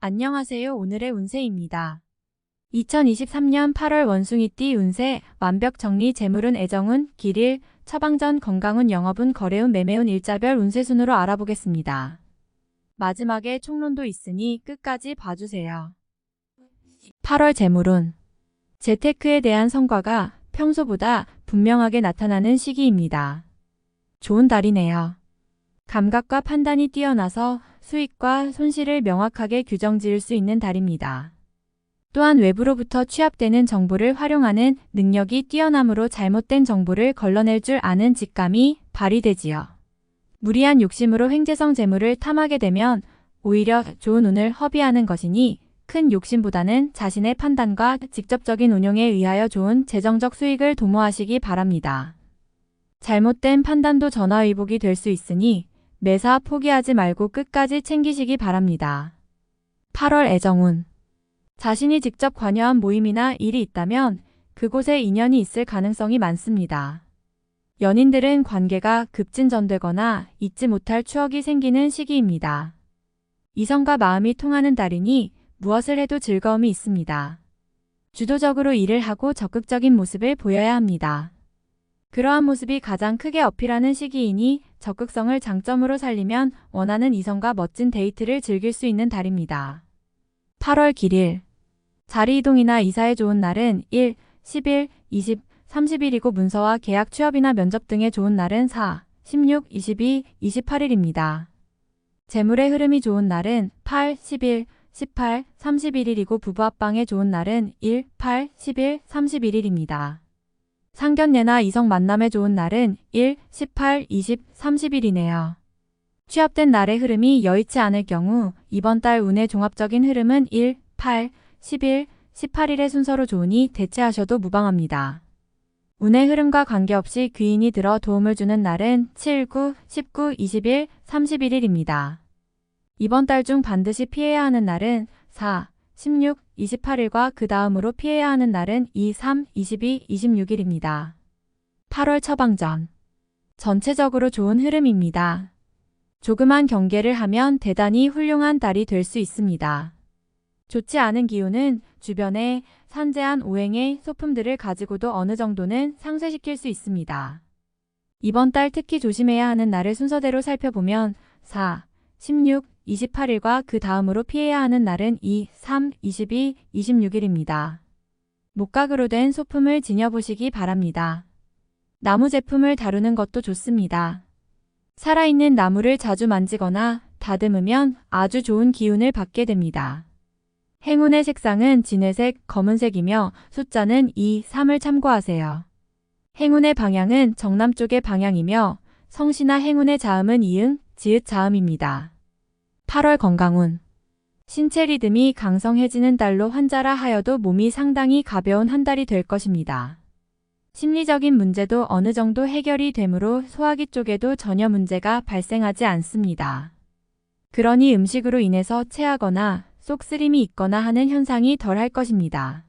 안녕하세요. 오늘의 운세입니다. 2023년 8월 원숭이띠 운세, 완벽 정리, 재물운, 애정운, 길일, 처방전, 건강운, 영업운, 거래운, 매매운, 일자별 운세 순으로 알아보겠습니다. 마지막에 총론도 있으니 끝까지 봐주세요. 8월 재물운. 재테크에 대한 성과가 평소보다 분명하게 나타나는 시기입니다. 좋은 달이네요. 감각과 판단이 뛰어나서 수익과 손실을 명확하게 규정 지을 수 있는 달입니다. 또한 외부로부터 취합되는 정보를 활용하는 능력이 뛰어남으로 잘못된 정보를 걸러낼 줄 아는 직감이 발휘되지요. 무리한 욕심으로 횡재성 재물을 탐하게 되면 오히려 좋은 운을 허비하는 것이니 큰 욕심보다는 자신의 판단과 직접적인 운용에 의하여 좋은 재정적 수익을 도모하시기 바랍니다. 잘못된 판단도 전화위복이 될 수 있으니 매사 포기하지 말고 끝까지 챙기시기 바랍니다. 8월 애정운. 자신이 직접 관여한 모임이나 일이 있다면 그곳에 인연이 있을 가능성이 많습니다. 연인들은 관계가 급진전되거나 잊지 못할 추억이 생기는 시기입니다. 이성과 마음이 통하는 달이니 무엇을 해도 즐거움이 있습니다. 주도적으로 일을 하고 적극적인 모습을 보여야 합니다. 그러한 모습이 가장 크게 어필하는 시기이니 적극성을 장점으로 살리면 원하는 이성과 멋진 데이트를 즐길 수 있는 달입니다. 8월 길일. 자리 이동이나 이사에 좋은 날은 1, 10일, 20, 30일이고 문서와 계약 취업이나 면접 등에 좋은 날은 4, 16, 22, 28일입니다. 재물의 흐름이 좋은 날은 8, 10일, 18, 31일이고 부부합방에 좋은 날은 1, 8, 10일, 31일입니다. 상견례나 이성 만남에 좋은 날은 1, 18, 20, 30일이네요. 취업된 날의 흐름이 여의치 않을 경우 이번 달 운의 종합적인 흐름은 1, 8, 10일, 18일의 순서로 좋으니 대체하셔도 무방합니다. 운의 흐름과 관계없이 귀인이 들어 도움을 주는 날은 7, 9, 19, 20일, 31일입니다. 이번 달 중 반드시 피해야 하는 날은 4, 16, 28일과 그 다음으로 피해야 하는 날은 2, 3, 22, 26일입니다. 8월 처방전. 전체적으로 좋은 흐름입니다. 조그만 경계를 하면 대단히 훌륭한 달이 될 수 있습니다. 좋지 않은 기운은 주변에 산재한 오행의 소품들을 가지고도 어느 정도는 상쇄시킬 수 있습니다. 이번 달 특히 조심해야 하는 날을 순서대로 살펴보면 4, 16, 28일과 그 다음으로 피해야 하는 날은 2, 3, 22, 26일입니다. 목각으로 된 소품을 지녀보시기 바랍니다. 나무 제품을 다루는 것도 좋습니다. 살아있는 나무를 자주 만지거나 다듬으면 아주 좋은 기운을 받게 됩니다. 행운의 색상은 진회색, 검은색이며 숫자는 2, 3을 참고하세요. 행운의 방향은 정남 쪽의 방향이며 성씨나 행운의 자음은 이응, 지읒 자음입니다. 8월 건강운. 신체 리듬이 강성해지는 달로 환자라 하여도 몸이 상당히 가벼운 한 달이 될 것입니다. 심리적인 문제도 어느 정도 해결이 되므로 소화기 쪽에도 전혀 문제가 발생하지 않습니다. 그러니 음식으로 인해서 체하거나 쏙쓰림이 있거나 하는 현상이 덜할 것입니다.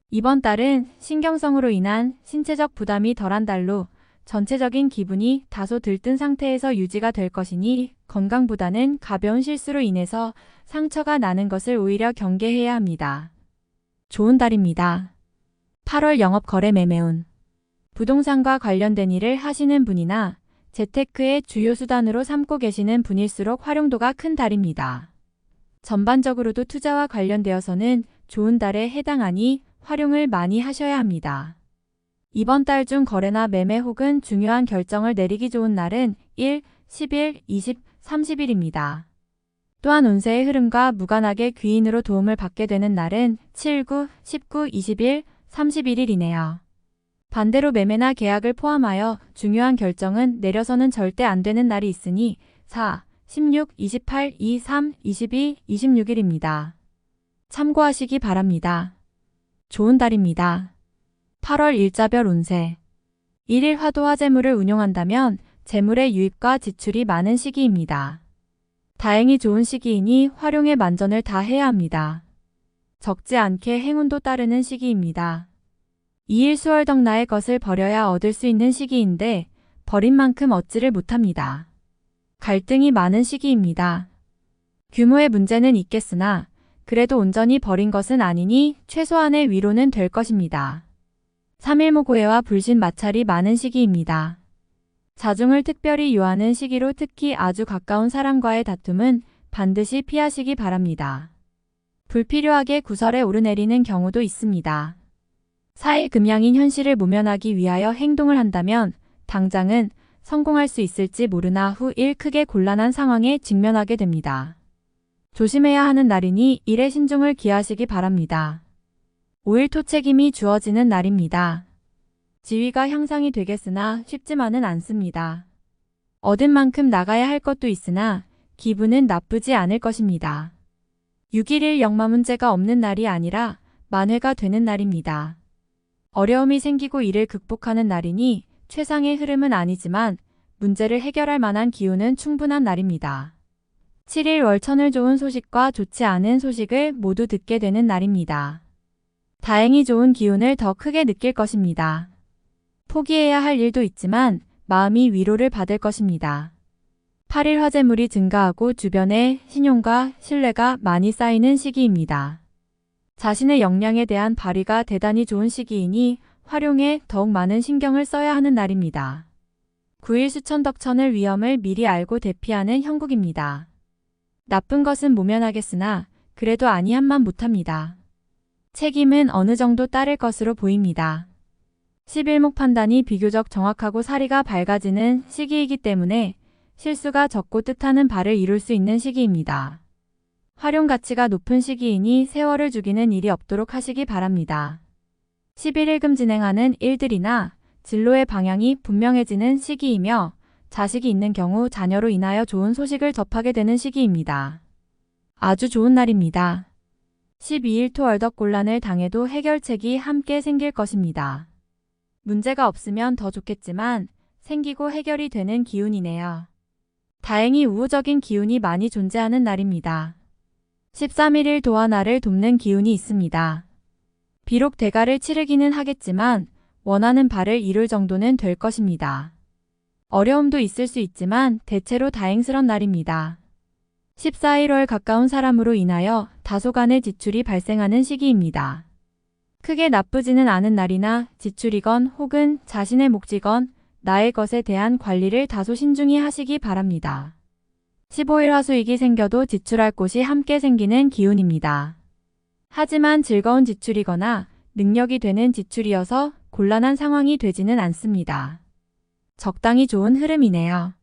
이번 달은 신경성으로 인한 신체적 부담이 덜한 달로 전체적인 기분이 다소 들뜬 상태에서 유지가 될 것이니 건강보다는 가벼운 실수로 인해서 상처가 나는 것을 오히려 경계해야 합니다. 좋은 달입니다. 8월 영업 거래 매매운. 부동산과 관련된 일을 하시는 분이나 재테크의 주요 수단으로 삼고 계시는 분일수록 활용도가 큰 달입니다. 전반적으로도 투자와 관련되어서는 좋은 달에 해당하니 활용을 많이 하셔야 합니다. 이번 달 중 거래나 매매 혹은 중요한 결정을 내리기 좋은 날은 1, 10일, 20, 30일입니다. 또한 운세의 흐름과 무관하게 귀인으로 도움을 받게 되는 날은 7, 9, 19, 20일, 31일이네요. 반대로 매매나 계약을 포함하여 중요한 결정은 내려서는 절대 안 되는 날이 있으니 4, 16, 28, 2, 3, 22, 26일입니다. 참고하시기 바랍니다. 좋은 달입니다. 8월 일자별 운세. 1일 화도화 재물을 운용한다면 재물의 유입과 지출이 많은 시기입니다. 다행히 좋은 시기이니 활용에 만전을 다해야 합니다. 적지 않게 행운도 따르는 시기입니다. 2일 수월덕나의 것을 버려야 얻을 수 있는 시기인데 버린 만큼 얻지를 못합니다. 갈등이 많은 시기입니다. 규모의 문제는 있겠으나 그래도 온전히 버린 것은 아니니 최소한의 위로는 될 것입니다. 3.1모 고해와 불신 마찰이 많은 시기입니다. 자중을 특별히 요하는 시기로 특히 아주 가까운 사람과의 다툼은 반드시 피하시기 바랍니다. 불필요하게 구설에 오르내리는 경우도 있습니다. 4일 금양인 현실을 모면하기 위하여 행동을 한다면 당장은 성공할 수 있을지 모르나 후 일 크게 곤란한 상황에 직면하게 됩니다. 조심해야 하는 날이니 일에 신중을 기하시기 바랍니다. 5일 토책임이 주어지는 날입니다. 지위가 향상이 되겠으나 쉽지만은 않습니다. 얻은 만큼 나가야 할 것도 있으나 기분은 나쁘지 않을 것입니다. 6일일 역마 문제가 없는 날이 아니라 만회가 되는 날입니다. 어려움이 생기고 이를 극복하는 날이니 최상의 흐름은 아니지만 문제를 해결할 만한 기운은 충분한 날입니다. 7일 월천을 좋은 소식과 좋지 않은 소식을 모두 듣게 되는 날입니다. 다행히 좋은 기운을 더 크게 느낄 것입니다. 포기해야 할 일도 있지만 마음이 위로를 받을 것입니다. 8일 화재물이 증가하고 주변에 신용과 신뢰가 많이 쌓이는 시기입니다. 자신의 역량에 대한 발휘가 대단히 좋은 시기이니 활용에 더욱 많은 신경을 써야 하는 날입니다. 9일 수천덕천을 위험을 미리 알고 대피하는 형국입니다. 나쁜 것은 모면하겠으나 그래도 아니함만 못합니다. 책임은 어느 정도 따를 것으로 보입니다. 11목 판단이 비교적 정확하고 사리가 밝아지는 시기이기 때문에 실수가 적고 뜻하는 바를 이룰 수 있는 시기입니다. 활용 가치가 높은 시기이니 세월을 죽이는 일이 없도록 하시기 바랍니다. 11일금 진행하는 일들이나 진로의 방향이 분명해지는 시기이며 자식이 있는 경우 자녀로 인하여 좋은 소식을 접하게 되는 시기입니다. 아주 좋은 날입니다. 12일 토 얼덕곤란을 당해도 해결책이 함께 생길 것입니다. 문제가 없으면 더 좋겠지만 생기고 해결이 되는 기운이네요. 다행히 우호적인 기운이 많이 존재하는 날입니다. 13일일 도와 나를 돕는 기운이 있습니다. 비록 대가를 치르기는 하겠지만 원하는 바를 이룰 정도는 될 것입니다. 어려움도 있을 수 있지만 대체로 다행스런 날입니다. 14일월 가까운 사람으로 인하여 다소간의 지출이 발생하는 시기입니다. 크게 나쁘지는 않은 날이나 지출이건 혹은 자신의 몫이건 나의 것에 대한 관리를 다소 신중히 하시기 바랍니다. 15일 화수익이 생겨도 지출할 곳이 함께 생기는 기운입니다. 하지만 즐거운 지출이거나 능력이 되는 지출이어서 곤란한 상황이 되지는 않습니다. 적당히 좋은 흐름이네요.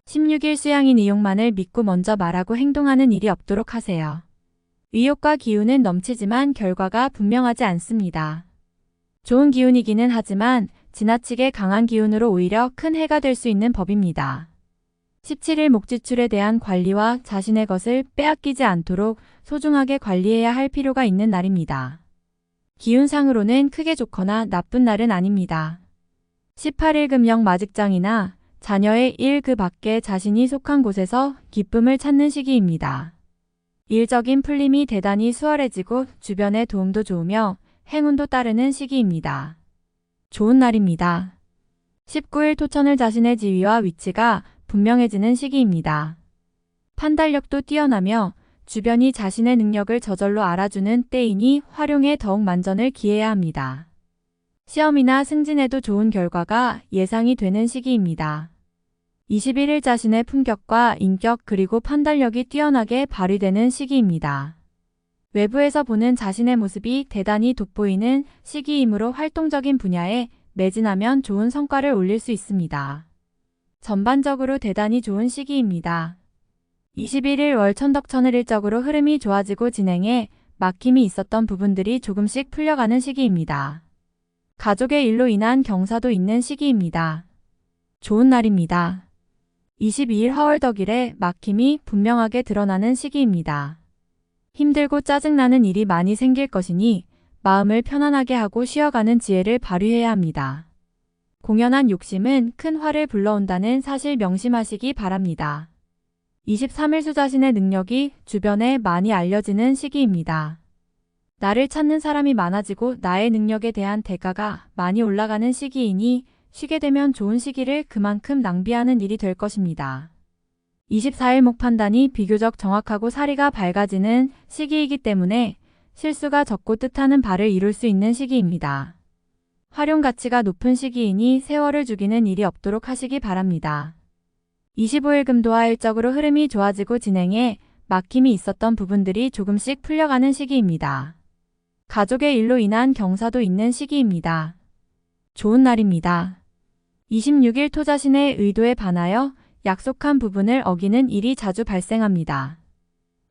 16일 수양인 이용만을 믿고 먼저 말하고 행동하는 일이 없도록 하세요. 의욕과 기운은 넘치지만 결과가 분명하지 않습니다. 좋은 기운이기는 하지만 지나치게 강한 기운으로 오히려 큰 해가 될 수 있는 법입니다. 17일 목지출에 대한 관리와 자신의 것을 빼앗기지 않도록 소중하게 관리해야 할 필요가 있는 날입니다. 기운상으로는 크게 좋거나 나쁜 날은 아닙니다. 18일 금영 마직장이나 자녀의 일 그 밖에 자신이 속한 곳에서 기쁨을 찾는 시기입니다. 일적인 풀림이 대단히 수월해지고 주변의 도움도 좋으며 행운도 따르는 시기입니다. 좋은 날입니다. 19일 토천을 자신의 지위와 위치가 분명해지는 시기입니다. 판단력도 뛰어나며 주변이 자신의 능력을 저절로 알아주는 때이니 활용에 더욱 만전을 기해야 합니다. 시험이나 승진에도 좋은 결과가 예상이 되는 시기입니다. 21일 자신의 품격과 인격 그리고 판단력이 뛰어나게 발휘되는 시기입니다. 외부에서 보는 자신의 모습이 대단히 돋보이는 시기이므로 활동적인 분야에 매진하면 좋은 성과를 올릴 수 있습니다. 전반적으로 대단히 좋은 시기입니다. 21일 월천덕천을 일적으로 흐름이 좋아지고 진행에 막힘이 있었던 부분들이 조금씩 풀려가는 시기입니다. 가족의 일로 인한 경사도 있는 시기입니다. 좋은 날입니다. 22일 화월덕일에 막힘이 분명하게 드러나는 시기입니다. 힘들고 짜증나는 일이 많이 생길 것이니 마음을 편안하게 하고 쉬어가는 지혜를 발휘해야 합니다. 공연한 욕심은 큰 화를 불러온다는 사실 명심하시기 바랍니다. 23일 수자신의 능력이 주변에 많이 알려지는 시기입니다. 나를 찾는 사람이 많아지고 나의 능력에 대한 대가가 많이 올라가는 시기이니 쉬게 되면 좋은 시기를 그만큼 낭비하는 일이 될 것입니다. 24일 목 판단이 비교적 정확하고 사리가 밝아지는 시기이기 때문에 실수가 적고 뜻하는 바를 이룰 수 있는 시기입니다. 활용 가치가 높은 시기이니 세월을 죽이는 일이 없도록 하시기 바랍니다. 25일 금도와 일적으로 흐름이 좋아지고 진행에 막힘이 있었던 부분들이 조금씩 풀려가는 시기입니다. 가족의 일로 인한 경사도 있는 시기입니다. 좋은 날입니다. 26일 토 자신의 의도에 반하여 약속한 부분을 어기는 일이 자주 발생합니다.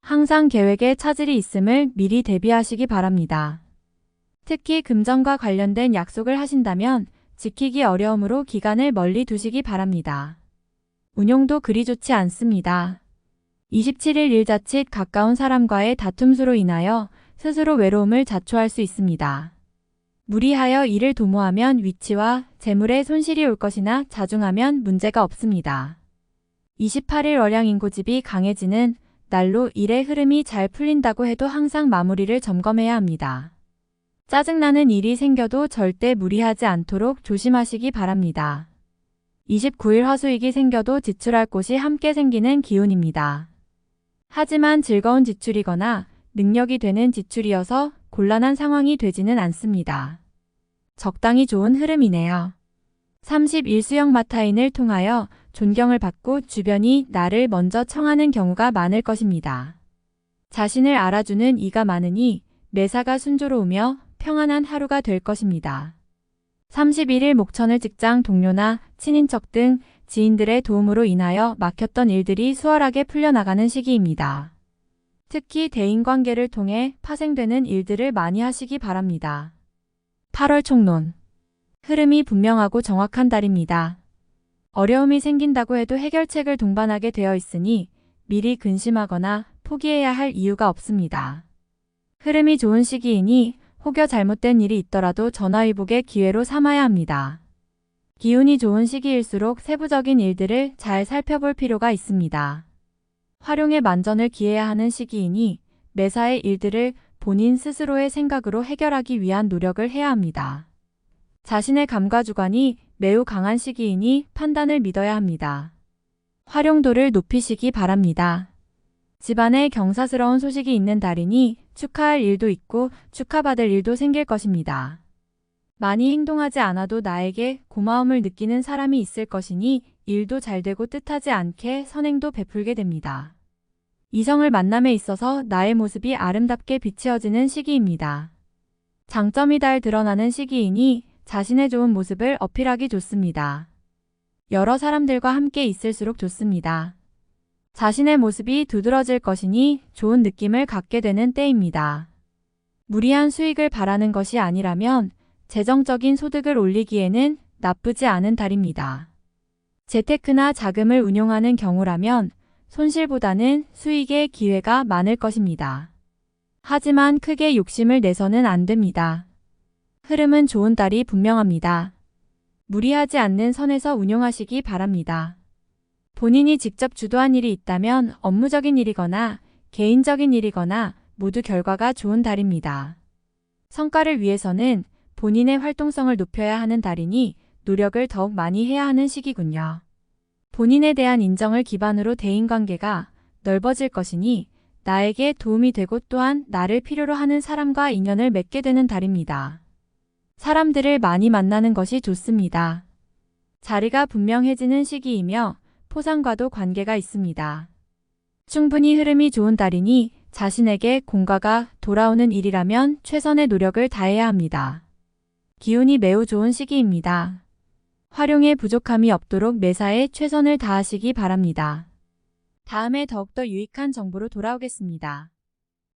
항상 계획에 차질이 있음을 미리 대비하시기 바랍니다. 특히 금전과 관련된 약속을 하신다면 지키기 어려우므로 기간을 멀리 두시기 바랍니다. 운용도 그리 좋지 않습니다. 27일 일 자칫 가까운 사람과의 다툼수로 인하여 스스로 외로움을 자초할 수 있습니다. 무리하여 일을 도모하면 위치와 재물에 손실이 올 것이나 자중하면 문제가 없습니다. 28일 월양인고집이 강해지는 날로 일의 흐름이 잘 풀린다고 해도 항상 마무리를 점검해야 합니다. 짜증나는 일이 생겨도 절대 무리하지 않도록 조심하시기 바랍니다. 29일 화수익이 생겨도 지출할 곳이 함께 생기는 기운입니다. 하지만 즐거운 지출이거나 능력이 되는 지출이어서 곤란한 상황이 되지는 않습니다. 적당히 좋은 흐름이네요. 30일 수영 마타인을 통하여 존경을 받고 주변이 나를 먼저 청하는 경우가 많을 것입니다. 자신을 알아주는 이가 많으니 매사가 순조로우며 평안한 하루가 될 것입니다. 31일 목천을 직장 동료나 친인척 등 지인들의 도움으로 인하여 막혔던 일들이 수월하게 풀려나가는 시기입니다. 특히 대인관계를 통해 파생되는 일들을 많이 하시기 바랍니다. 8월 총론. 흐름이 분명하고 정확한 달입니다. 어려움이 생긴다고 해도 해결책을 동반하게 되어 있으니 미리 근심하거나 포기해야 할 이유가 없습니다. 흐름이 좋은 시기이니 혹여 잘못된 일이 있더라도 전화위복의 기회로 삼아야 합니다. 기운이 좋은 시기일수록 세부적인 일들을 잘 살펴볼 필요가 있습니다. 활용에 만전을 기해야 하는 시기이니 매사의 일들을 본인 스스로의 생각으로 해결하기 위한 노력을 해야 합니다. 자신의 감과 주관이 매우 강한 시기이니 판단을 믿어야 합니다. 활용도를 높이시기 바랍니다. 집안에 경사스러운 소식이 있는 달이니 축하할 일도 있고 축하받을 일도 생길 것입니다. 많이 행동하지 않아도 나에게 고마움을 느끼는 사람이 있을 것이니 일도 잘 되고 뜻하지 않게 선행도 베풀게 됩니다. 이성을 만남에 있어서 나의 모습이 아름답게 비치어지는 시기입니다. 장점이 잘 드러나는 시기이니 자신의 좋은 모습을 어필하기 좋습니다. 여러 사람들과 함께 있을수록 좋습니다. 자신의 모습이 두드러질 것이니 좋은 느낌을 갖게 되는 때입니다. 무리한 수익을 바라는 것이 아니라면 재정적인 소득을 올리기에는 나쁘지 않은 달입니다. 재테크나 자금을 운용하는 경우라면 손실보다는 수익의 기회가 많을 것입니다. 하지만 크게 욕심을 내서는 안 됩니다. 흐름은 좋은 달이 분명합니다. 무리하지 않는 선에서 운용하시기 바랍니다. 본인이 직접 주도한 일이 있다면 업무적인 일이거나 개인적인 일이거나 모두 결과가 좋은 달입니다. 성과를 위해서는 본인의 활동성을 높여야 하는 달이니 노력을 더욱 많이 해야 하는 시기군요. 본인에 대한 인정을 기반으로 대인관계가 넓어질 것이니 나에게 도움이 되고 또한 나를 필요로 하는 사람과 인연을 맺게 되는 달입니다. 사람들을 많이 만나는 것이 좋습니다. 자리가 분명해지는 시기이며 포상과도 관계가 있습니다. 충분히 흐름이 좋은 달이니 자신에게 공과가 돌아오는 일이라면 최선의 노력을 다해야 합니다. 기운이 매우 좋은 시기입니다. 활용에 부족함이 없도록 매사에 최선을 다하시기 바랍니다. 다음에 더욱더 유익한 정보로 돌아오겠습니다.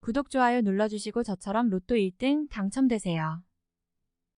구독, 좋아요 눌러주시고 저처럼 로또 1등 당첨되세요.